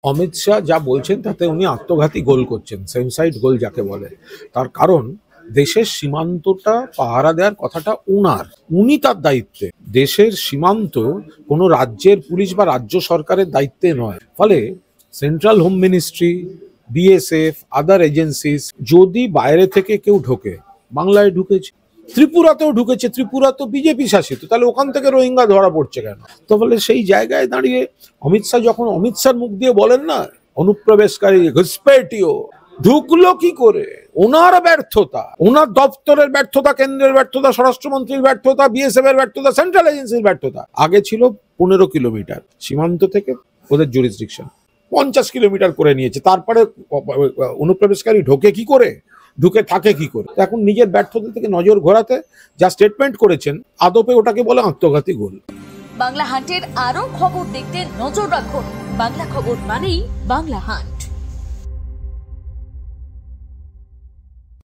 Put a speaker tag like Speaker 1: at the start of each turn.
Speaker 1: অমিত শাহ যা বলছেন তাতে উনি আত্মঘাতী গোল করছেন, সেম সাইড গোল যাকে বলে। তার কারণ দেশের সীমান্তটা পাহারা দেওয়ার কথাটা উনি তার দায়িত্বে। দেশের সীমান্ত কোনো রাজ্যের পুলিশ বা রাজ্য সরকারের দায়িত্বে নয়। ফলে সেন্ট্রাল হোম মিনিস্ট্রি, বিএসএফ, আদার এজেন্সিস যদি বাইরে থেকে কেউ ঢোকে, বাংলায় ঢুকেছে, ত্রিপুরাতেও ঢুকেছে, ত্রিপুরা তো বিজেপি শাসিত, তাহলে ওখান থেকে রোহিঙ্গা ধরা পড়ছে কেন? তো বলে সেই জায়গায় দাঁড়িয়ে অমিত শাহ যখন অমিত শাহর মুখ দিয়ে বলেন না অনুপ্রবেশকারী ঘুষপেটিও, ঢুকলো কি করে? ওনার ব্যর্থতা, ওনার দপ্তরের ব্যর্থতা, কেন্দ্রের ব্যর্থতা, স্বরাষ্ট্রমন্ত্রীর ব্যর্থতা, বিএসএফ এর ব্যর্থতা, সেন্ট্রাল এজেন্সির ব্যর্থতা। আগে ছিল 15 কিলোমিটার সীমান্ত থেকে ওদের জুরিসডিকশন, 50 কিলোমিটার করে নিয়েছে। তারপরে অনুপ্রবেশকারী ঢোকে কি করে, ঢুকে থাকে কি করে? এখন নিজের ব্যর্থতা থেকে নজর ঘোরাতে যা স্টেটমেন্ট করেছেন, আদপে ওটাকে বলে আত্মঘাতী গোল।
Speaker 2: বাংলা হান্টের আরো খবর দেখতে নজর রাখুন। বাংলা খবর মানেই বাংলা হান্ট।